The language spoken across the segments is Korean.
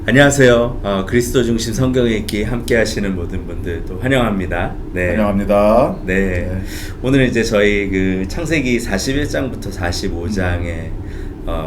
안녕하세요. 그리스도 중심 성경 읽기 함께 하시는 모든 분들 또 환영합니다. 네. 환영합니다. 네. 오늘 이제 저희 그 창세기 41장부터 45장의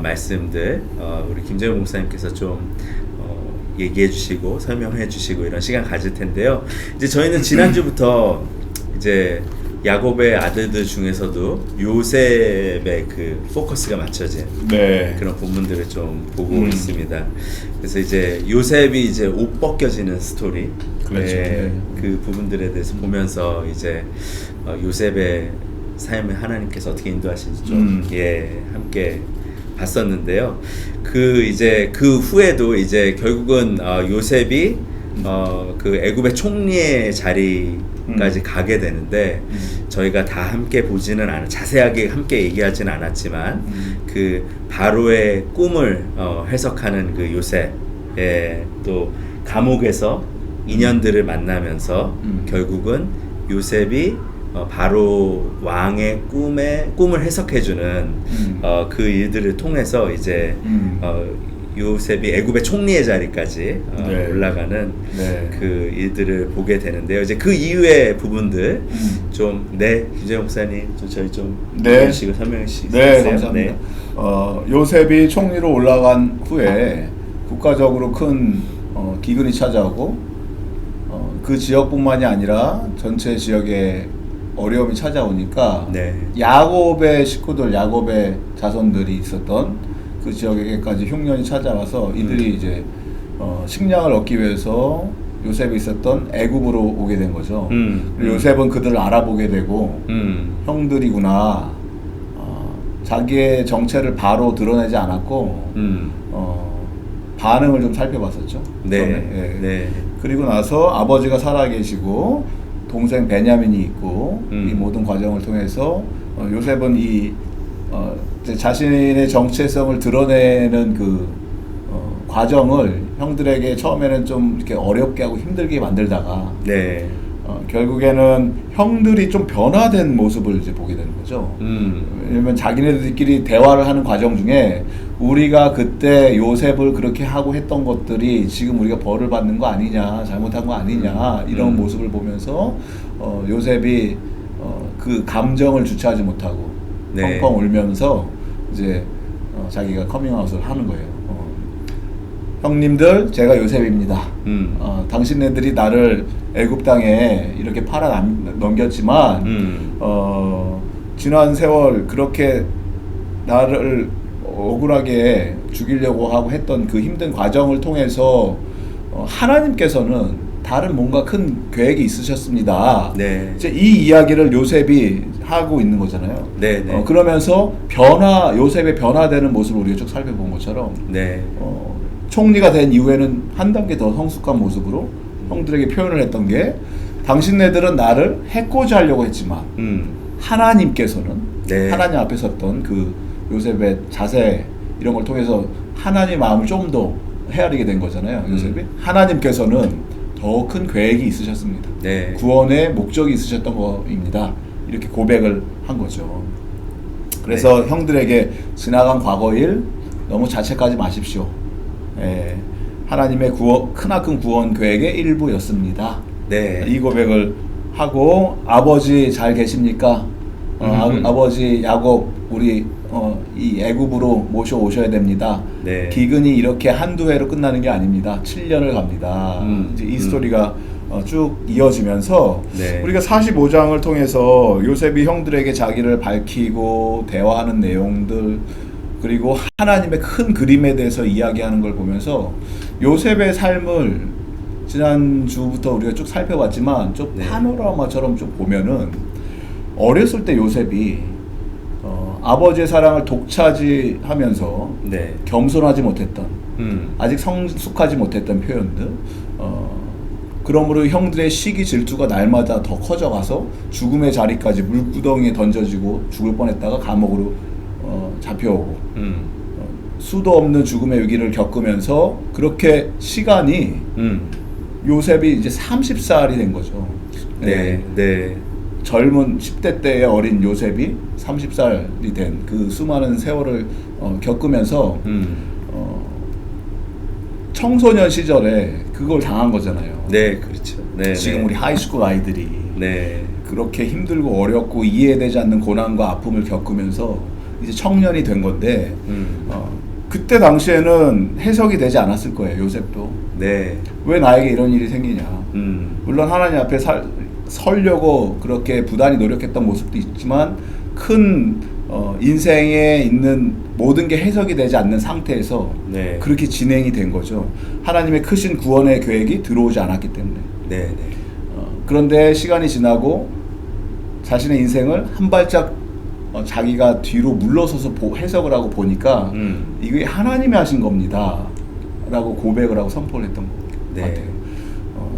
말씀들 우리 김재용 목사님께서 좀 얘기해 주시고 설명해 주시고 이런 시간 가질 텐데요. 이제 저희는 지난주부터 이제 야곱의 아들들 중에서도 요셉의 그 포커스가 맞춰진 그런 부분들을 좀 보고 있습니다. 그래서 이제 요셉이 이제 옷 벗겨지는 스토리, 그렇죠. 그 부분들에 대해서 보면서 이제 요셉의 삶을 하나님께서 어떻게 인도하시는지 좀 함께 봤었는데요. 그 후에도 이제 결국은 요셉이 그 애굽의 총리의 자리까지 가게 되는데 저희가 다 함께 보지는 자세하게 함께 얘기하지는 않았지만 그 바로의 꿈을 해석하는 그 요셉의 또 감옥에서 인연들을 만나면서 결국은 요셉이 바로 왕의 꿈을 해석해주는 그 일들을 통해서 이제 요셉이 애굽의 총리의 자리까지 올라가는 그 일들을 보게 되는데요. 이제 그 이후의 부분들 김재영 목사님 저희 좀 해주시고 설명해 주시겠어요? 네, 감사합니다. 요셉이 총리로 올라간 후에 국가적으로 큰 기근이 찾아오고 그 지역뿐만이 아니라 전체 지역에 어려움이 찾아오니까 야곱의 식구들, 야곱의 자손들이 있었던 그 지역에까지 흉년이 찾아와서 이들이 이제 식량을 얻기 위해서 요셉이 있었던 애굽으로 오게 된 거죠. 그리고 요셉은 그들을 알아보게 되고 형들이구나. 자기의 정체를 바로 드러내지 않았고 반응을 좀 살펴봤었죠. 그리고 나서 아버지가 살아계시고 동생 베냐민이 있고 이 모든 과정을 통해서 요셉은 자신의 정체성을 드러내는 그 과정을 형들에게 처음에는 좀 이렇게 어렵게 하고 힘들게 만들다가 결국에는 형들이 좀 변화된 모습을 이제 보게 되는 거죠. 왜냐면 자기네들끼리 대화를 하는 과정 중에 우리가 그때 요셉을 그렇게 하고 했던 것들이 지금 우리가 벌을 받는 거 아니냐, 잘못한 거 아니냐 이런 모습을 보면서 요셉이 그 감정을 주체하지 못하고 펑펑 울면서 이제 자기가 커밍아웃을 하는 거예요. 형님들, 제가 요셉입니다. 당신네들이 나를 애굽 땅에 이렇게 팔아 넘겼지만 지난 세월 그렇게 나를 억울하게 죽이려고 하고 했던 그 힘든 과정을 통해서 하나님께서는 다른 뭔가 큰 계획이 있으셨습니다. 이제 이 이야기를 요셉이 하고 있는 거잖아요. 그러면서 요셉의 변화되는 모습을 우리가 쭉 살펴본 것처럼 총리가 된 이후에는 한 단계 더 성숙한 모습으로 형들에게 표현을 했던 게 당신네들은 나를 해코지 하려고 했지만 하나님께서는 하나님 앞에 섰던 그 요셉의 자세 이런 걸 통해서 하나님 마음을 좀 더 헤아리게 된 거잖아요. 요셉이 하나님께서는 더 큰 계획이 있으셨습니다. 구원의 목적이 있으셨던 거입니다. 이렇게 고백을 한 거죠. 그래서 형들에게 지나간 과거 일 너무 자책하지 마십시오. 하나님의 크나큰 구원 계획의 일부였습니다. 이 고백을 하고 아버지 잘 계십니까? 아버지 야곱 우리 이 애굽으로 모셔오셔야 됩니다. 기근이 이렇게 한두 해로 끝나는 게 아닙니다. 7년을 갑니다. 이제 이 스토리가 쭉 이어지면서 우리가 45장을 통해서 요셉이 형들에게 자기를 밝히고 대화하는 내용들 그리고 하나님의 큰 그림에 대해서 이야기하는 걸 보면서 요셉의 삶을 지난주부터 우리가 쭉 살펴봤지만 좀 파노라마처럼 쭉 보면은 어렸을 때 요셉이 아버지의 사랑을 독차지하면서 겸손하지 못했던 아직 성숙하지 못했던 표현들 그러므로 형들의 시기 질투가 날마다 더 커져가서 죽음의 자리까지 물구덩이에 던져지고 죽을 뻔했다가 감옥으로 잡혀오고 수도 없는 죽음의 위기를 겪으면서 그렇게 시간이 요셉이 이제 30살이 된 거죠. 젊은 10대 때의 어린 요셉이 30살이 된 그 수많은 세월을 겪으면서 청소년 시절에 그걸 당한 거잖아요. 네, 그렇죠. 네, 지금 네. 우리 하이스쿨 아이들이 네, 그렇게 힘들고 어렵고 이해되지 않는 고난과 아픔을 겪으면서 이제 청년이 된 건데 그때 당시에는 해석이 되지 않았을 거예요. 요셉도 네, 왜 나에게 이런 일이 생기냐. 물론 하나님 앞에 설려고 그렇게 부단히 노력했던 모습도 있지만 큰 인생에 있는 모든 게 해석이 되지 않는 상태에서 네. 그렇게 진행이 된 거죠. 하나님의 크신 구원의 계획이 들어오지 않았기 때문에. 네, 네. 그런데 시간이 지나고 자신의 인생을 한 발짝 자기가 뒤로 물러서서 해석을 하고 보니까 이게 하나님이 하신 겁니다 라고 고백을 하고 선포를 했던 것 네. 같아요.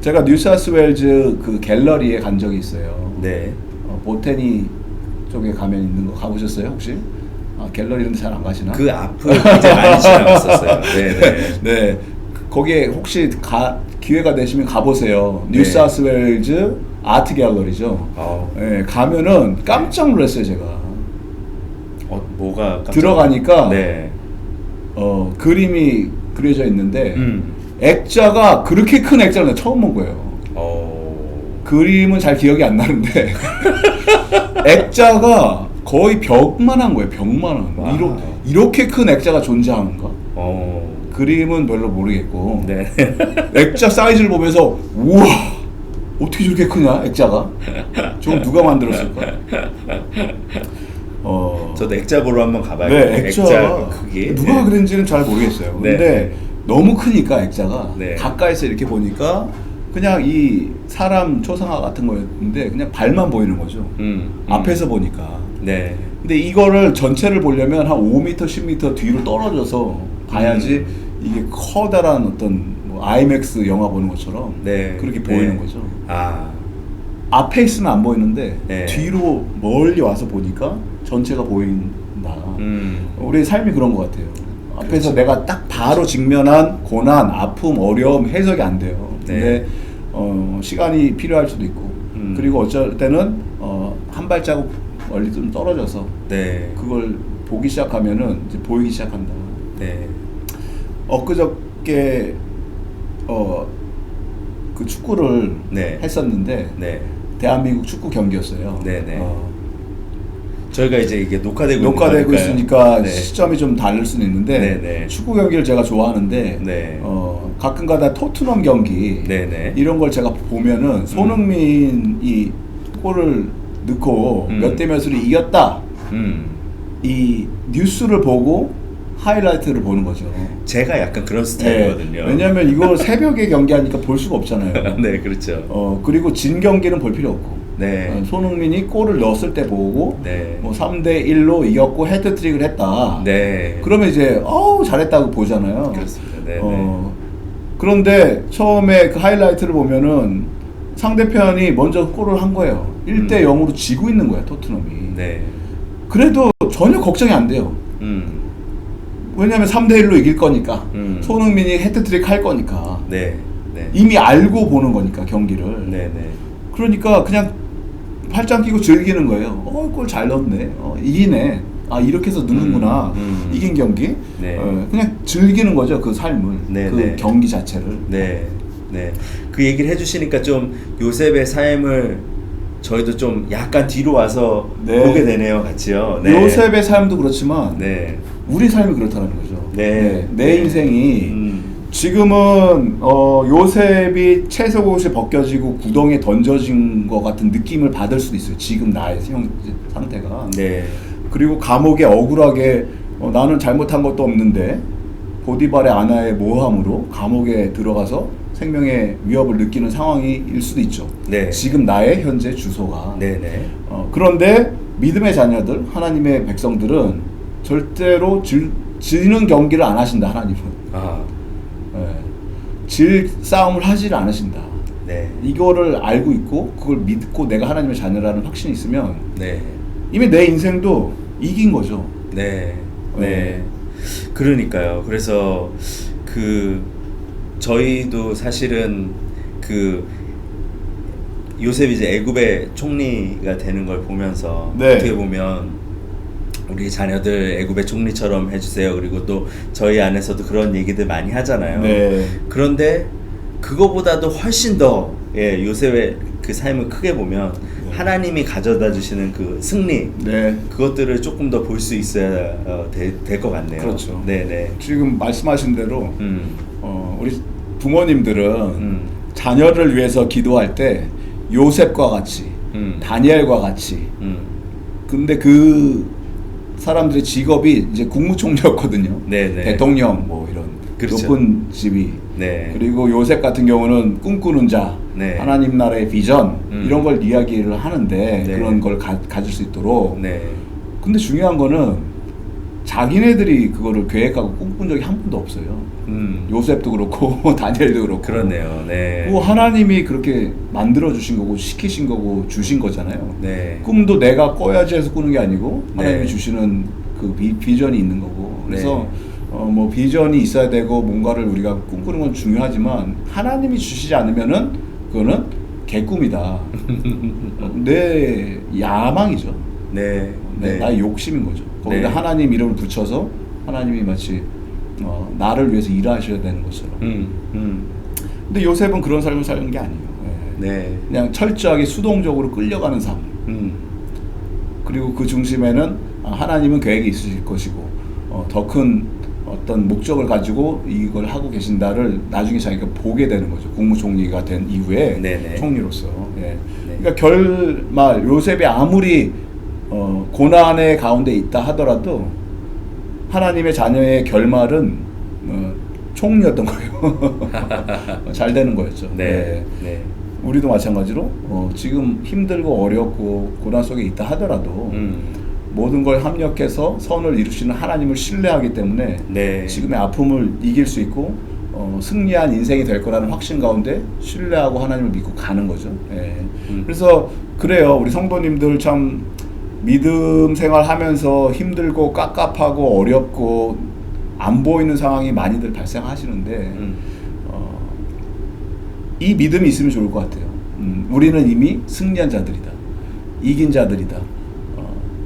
제가 뉴사우스웨일즈 그 갤러리에 간 적이 있어요. 네. 보테니 쪽에 가면 있는 거 가보셨어요 혹시? 갤러리 이런 데 잘 안 가시나? 그 앞을 굉장히 많이 지나갔었어요. 네, 네. 네. 거기에 혹시 기회가 되시면 가보세요. 네. 뉴사우스웨일즈 아트 갤러리죠. 네, 가면은 깜짝 놀랐어요 제가. 뭐가 깜짝... 들어가니까 네. 그림이 그려져 있는데 액자가 그렇게 큰 액자를 내가 처음 본 거예요. 그림은 잘 기억이 안 나는데 액자가 거의 벽만한 거예요. 벽만한. 이렇게 큰 액자가 존재하는가? 그림은 별로 모르겠고 네. 액자 사이즈를 보면서 우와 어떻게 저렇게 크냐 액자가? 저건 누가 만들었을까? 저도 액자 보러 한번 가봐야겠네요. 네, 액자 크기. 누가 그린지는 잘 모르겠어요. 네. 근데 너무 크니까 액자가 네. 가까이서 이렇게 보니까 그냥 이 사람 초상화 같은 거였는데 그냥 발만 보이는 거죠. 앞에서 보니까. 네. 근데 이거를 전체를 보려면 한 5m, 10m 뒤로 떨어져서 봐야지 이게 커다란 어떤 뭐 아이맥스 영화 보는 것처럼 네. 그렇게 네. 보이는 거죠. 아. 앞에 있으면 안 보이는데 네. 뒤로 멀리 와서 보니까 전체가 보인다. 우리 삶이 그런 것 같아요. 앞에서 그렇죠. 내가 딱 바로 직면한 고난, 아픔, 어려움 해석이 안 돼요. 근데 시간이 필요할 수도 있고 그리고 어쩔 때는 한 발자국 멀리 좀 떨어져서 네. 그걸 보기 시작하면은 이제 보이기 시작한다. 네. 엊그저께 그 축구를 네. 했었는데 네. 대한민국 축구 경기였어요. 네네. 저희가 이제 이게 녹화되고 녹화되고 있으니까 네. 시점이 좀 다를 수는 있는데 네네. 축구 경기를 제가 좋아하는데 네. 가끔가다 토트넘 경기 네네. 이런 걸 제가 보면은 손흥민이 골을 넣고 몇 대 몇으로 이겼다 이 뉴스를 보고 하이라이트를 보는 거죠. 제가 약간 그런 스타일이거든요. 왜냐하면 이거 새벽에 경기하니까 볼 수가 없잖아요. 네, 그렇죠. 그리고 진 경기는 볼 필요 없고 네. 손흥민이 골을 넣었을 때 보고 네. 뭐 3대 1로 이겼고 헤드트릭을 했다. 네. 그러면 이제 잘했다고 보잖아요. 그렇습니다. 네. 그런데 처음에 그 하이라이트를 보면은 상대편이 먼저 골을 한 거예요. 1대 0으로 지고 있는 거야, 토트넘이. 네. 그래도 전혀 걱정이 안 돼요. 왜냐면 3대 1로 이길 거니까. 손흥민이 헤드트릭 할 거니까. 네. 네. 이미 알고 보는 거니까 경기를. 네, 네. 그러니까 그냥 팔짱 끼고 즐기는 거예요. 골 잘 넣었네. 이기네. 이렇게 해서 넣는구나. 이긴 경기. 네. 그냥 즐기는 거죠. 그 삶을. 네, 그 네. 경기 자체를. 네. 네. 그 얘기를 해주시니까 좀 요셉의 삶을 저희도 좀 약간 뒤로 와서 네. 보게 되네요, 같이요. 네. 요셉의 삶도 그렇지만 네. 우리 삶이 그렇다는 거죠. 네. 내 네. 인생이 지금은 요셉이 채석옷이 벗겨지고 구덩이에 던져진 것 같은 느낌을 받을 수도 있어요. 지금 나의 상태가. 네. 그리고 감옥에 억울하게 나는 잘못한 것도 없는데 보디발의 아나의 모함으로 감옥에 들어가서 생명의 위협을 느끼는 상황일 수도 있죠. 네. 지금 나의 현재 주소가. 네네. 그런데 믿음의 자녀들, 하나님의 백성들은 절대로 지는 경기를 안 하신다. 하나님은. 질 싸움을 하지를 않으신다. 네. 이거를 알고 있고 그걸 믿고 내가 하나님의 자녀라는 확신이 있으면 네. 이미 내 인생도 이긴 거죠. 네. 네. 그러니까요. 그래서 저희도 사실은 요셉이 이제 애굽의 총리가 되는 걸 보면서 네. 어떻게 보면 우리 자녀들 애굽의 총리처럼 해주세요. 그리고 또 저희 안에서도 그런 얘기들 많이 하잖아요. 네. 그런데 그거보다도 훨씬 더 요셉의 그 삶을 크게 보면 하나님이 가져다 주시는 그 승리, 네. 그것들을 조금 더 볼 수 있어야 될 것 같네요. 그렇죠. 네네. 지금 말씀하신 대로 음. 우리 부모님들은 자녀를 위해서 기도할 때 요셉과 같이 다니엘과 같이 근데 그 사람들의 직업이 이제 국무총리였거든요. 네네. 대통령 뭐 이런 그렇죠. 높은 지위. 네. 그리고 요셉 같은 경우는 꿈꾸는 자, 네. 하나님 나라의 비전 이런 걸 이야기를 하는데 네. 그런 걸 가질 수 있도록. 네. 근데 중요한 거는 자기네들이 그거를 계획하고 꿈꾼 적이 한 번도 없어요. 요셉도 그렇고 다니엘도 그렇고. 그렇네요. 네. 그 하나님이 그렇게 만들어 주신 거고 시키신 거고 주신 거잖아요. 네. 꿈도 내가 꿔야지 해서 꾸는 게 아니고 하나님이 네. 주시는 그 비전이 있는 거고. 그래서 네. 뭐 비전이 있어야 되고 뭔가를 우리가 꿈꾸는 건 중요하지만 하나님이 주시지 않으면은 그거는 개꿈이다. 내 야망이죠. 네. 네. 나의 욕심인 거죠. 거기다 네. 하나님 이름을 붙여서 하나님이 마치 나를 위해서 일하셔야 되는 것처럼. 근데 요셉은 그런 삶을 사는 게 아니에요. 네. 그냥 철저하게 수동적으로 끌려가는 삶. 그리고 그 중심에는 하나님은 계획이 있으실 것이고 더 큰 어떤 목적을 가지고 이걸 하고 계신다를 나중에 자기가 보게 되는 거죠. 국무총리가 된 이후에 네네. 총리로서. 예. 네. 그러니까 결말 요셉이 아무리 고난의 가운데 있다 하더라도 하나님의 자녀의 결말은 총리였던 거예요. 잘 되는 거였죠. 네. 네. 우리도 마찬가지로 지금 힘들고 어렵고 고난 속에 있다 하더라도 모든 걸 합력해서 선을 이루시는 하나님을 신뢰하기 때문에 네. 지금의 아픔을 이길 수 있고 승리한 인생이 될 거라는 확신 가운데 신뢰하고 하나님을 믿고 가는 거죠. 예. 그래서 그래요. 우리 성도님들 참 믿음 생활하면서 힘들고 깝깝하고 어렵고 안 보이는 상황이 많이들 발생하시는데 이 믿음이 있으면 좋을 것 같아요. 우리는 이미 승리한 자들이다. 이긴 자들이다.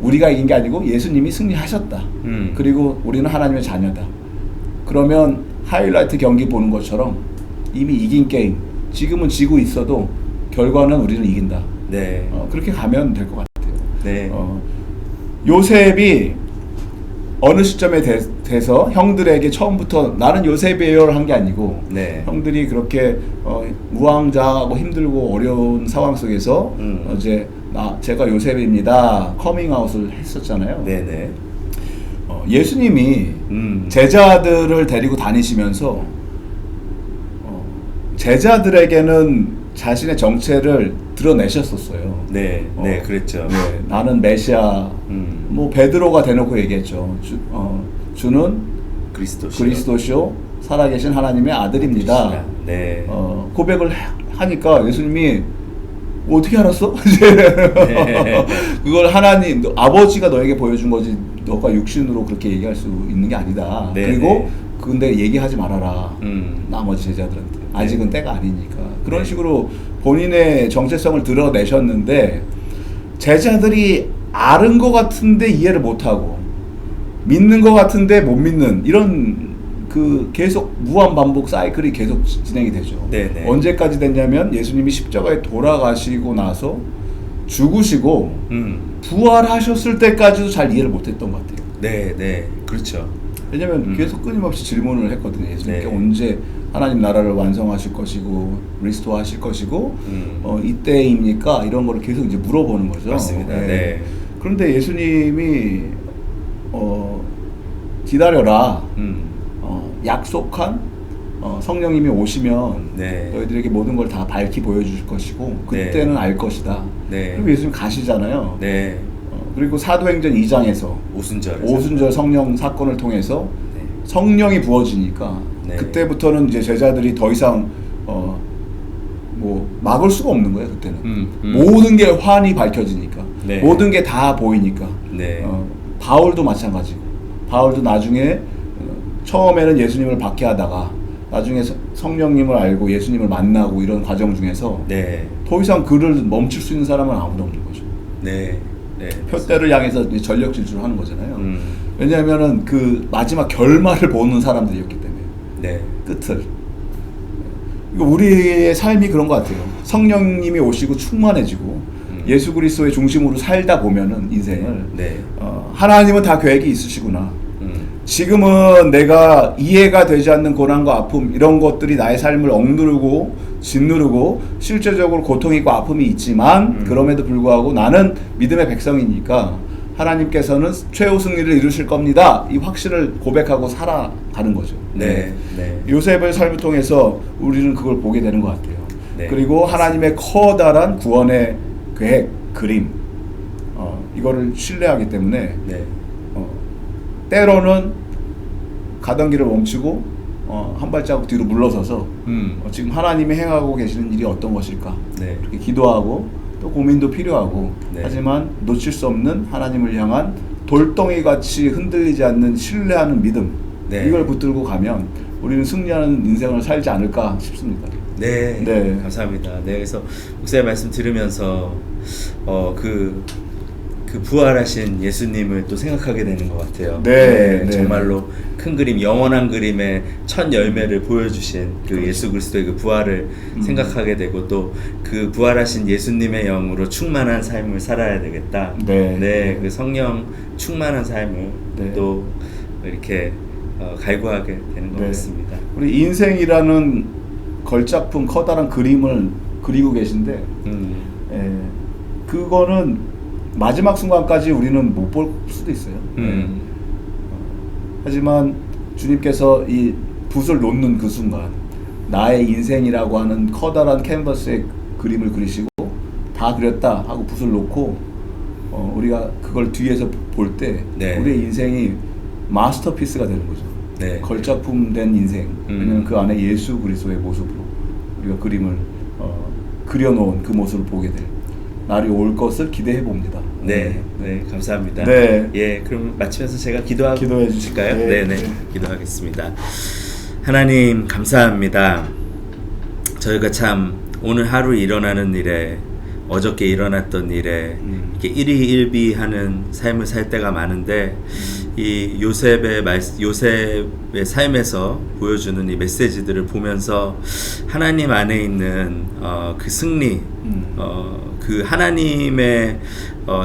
우리가 이긴 게 아니고 예수님이 승리하셨다. 그리고 우리는 하나님의 자녀다. 그러면 하이라이트 경기 보는 것처럼 이미 이긴 게임, 지금은 지고 있어도 결과는 우리는 이긴다. 네. 그렇게 가면 될 것 같아요. 네. 요셉이 어느 시점에 돼서 형들에게 처음부터 나는 요셉이에요를 한 게 아니고 네. 형들이 그렇게 무왕자하고 힘들고 어려운 상황 속에서 이제 제가 요셉입니다 커밍아웃을 했었잖아요. 네네. 예수님이 제자들을 데리고 다니시면서 제자들에게는 자신의 정체를 드러내셨었어요. 네. 네. 그랬죠. 네, 나는 메시아. 뭐 베드로가 대놓고 얘기했죠. 주는 그리스도시요 살아계신 하나님의 아들입니다. 네. 고백을 하니까 예수님이 어떻게 알았어? 네. 그걸 하나님 아버지가 너에게 보여준 거지 너가 육신으로 그렇게 얘기할 수 있는 게 아니다. 네, 그리고 네. 근데 얘기하지 말아라. 나머지 제자들한테 아직은 네. 때가 아니니까 그런 네. 식으로 본인의 정체성을 드러내셨는데 제자들이 아는 것 같은데 이해를 못하고 믿는 것 같은데 못 믿는 이런 그 계속 무한 반복 사이클이 계속 진행이 되죠. 네네. 언제까지 됐냐면 예수님이 십자가에 돌아가시고 나서 죽으시고 부활하셨을 때까지도 잘 이해를 못했던 것 같아요. 네, 네, 그렇죠. 왜냐면 계속 끊임없이 질문을 했거든요. 예수님께 네. 언제 하나님 나라를 완성하실 것이고 리스토어하실 것이고 이때입니까? 이런 거를 계속 이제 물어보는 거죠. 맞습니다. 네. 그런데 예수님이 기다려라. 약속한 성령님이 오시면 네. 너희들에게 모든 걸 다 밝히 보여주실 것이고 그때는 네. 알 것이다. 네. 그리고 예수님 가시잖아요. 네. 그리고 사도행전 2장에서 오순절 성령 사건을 통해서 네. 성령이 부어지니까 네. 그때부터는 이제 제자들이 더 이상 뭐 막을 수가 없는 거예요. 그때는 모든 게 환히 밝혀지니까 네. 모든 게 다 보이니까. 네. 바울도 마찬가지고 바울도 나중에 처음에는 예수님을 박해하다가 나중에 성령님을 알고 예수님을 만나고 이런 과정 중에서 네. 더 이상 그를 멈출 수 있는 사람은 아무도 없는 거죠. 네. 네. 표대를 향해서 이제 전력 질주를 하는 거잖아요. 음. 왜냐하면은 그 마지막 결말을 보는 사람들이었기 때문에 네. 끝을. 이거 우리의 삶이 그런 것 같아요. 성령님이 오시고 충만해지고 예수 그리스도의 중심으로 살다 보면은 인생을 네. 하나님은 다 계획이 있으시구나. 음. 지금은 내가 이해가 되지 않는 고난과 아픔 이런 것들이 나의 삶을 억누르고 짓누르고 실제적으로 고통이 있고 아픔이 있지만 그럼에도 불구하고 나는 믿음의 백성이니까 하나님께서는 최후 승리를 이루실 겁니다. 이 확신을 고백하고 살아가는 거죠. 네. 네. 요셉의 삶을 통해서 우리는 그걸 보게 되는 것 같아요. 네. 그리고 하나님의 커다란 구원의 계획, 그림 이거를 신뢰하기 때문에 네. 때로는 가던 길을 멈추고 한 발자국 뒤로 물러서서 지금 하나님이 행하고 계시는 일이 어떤 것일까 네. 이렇게 기도하고 또 고민도 필요하고 네. 하지만 놓칠 수 없는 하나님을 향한 돌덩이 같이 흔들리지 않는 신뢰하는 믿음 네. 이걸 붙들고 가면 우리는 승리하는 인생을 살지 않을까 싶습니다. 네. 네. 감사합니다. 네. 그래서 목사님 말씀 들으면서 그 부활하신 예수님을 또 생각하게 되는 것 같아요. 네, 네. 정말로 큰 그림, 영원한 그림의 첫 열매를 보여주신 그 그렇죠. 예수 그리스도의 그 부활을 생각하게 되고 또 그 부활하신 예수님의 영으로 충만한 삶을 살아야 되겠다. 네. 그 성령 충만한 삶을 네. 또 이렇게 갈구하게 되는 것 네. 같습니다. 우리 인생이라는 걸작품 커다란 그림을 그리고 계신데 그거는 마지막 순간까지 우리는 못 볼 수도 있어요. 하지만 주님께서 이 붓을 놓는 그 순간 나의 인생이라고 하는 커다란 캔버스에 그림을 그리시고 다 그렸다 하고 붓을 놓고 우리가 그걸 뒤에서 볼 때 네. 우리의 인생이 마스터피스가 되는 거죠. 네. 걸작품 된 인생. 왜냐면 그 안에 예수 그리스도의 모습으로 우리가 그림을 그려놓은 그 모습을 보게 될 날이 올 것을 기대해 봅니다. 네, 네, 감사합니다. 네. 예, 그럼 마치면서 제가 기도해 주실까요? 네, 네, 네, 네. 기도하겠습니다. 하나님 감사합니다. 저희가 참 오늘 하루 일어나는 일에 어저께 일어났던 일에 이렇게 일희일비하는 삶을 살 때가 많은데 이 요셉의 삶에서 보여주는 이 메시지들을 보면서 하나님 안에 있는 그 승리, 그 하나님의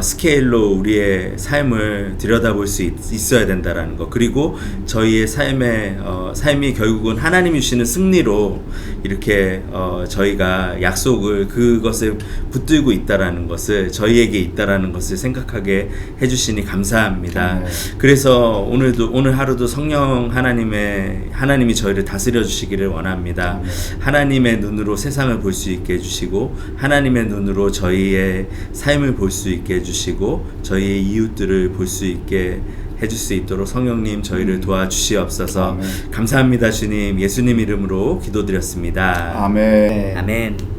스케일로 우리의 삶을 들여다볼 수 있어야 된다라는 것, 그리고 저희의 삶이 결국은 하나님이 주시는 승리로 이렇게 저희가 약속을 그것을 붙들고 있다라는 것을, 저희에게 있다라는 것을 생각하게 해주시니 감사합니다. 그래서 오늘 하루도 성령 하나님이 저희를 다스려 주시기를 원합니다. 하나님의 눈으로 세상을 볼 수 있게 해주시고 하나님의 눈으로 저희의 삶을 볼 수 있게 해주시고 저희의 이웃들을 볼 수 있게 해줄 수 있도록 성령님 저희를 도와주시옵소서. 감사합니다 주님. 예수님 이름으로 기도드렸습니다. 아멘. 아멘.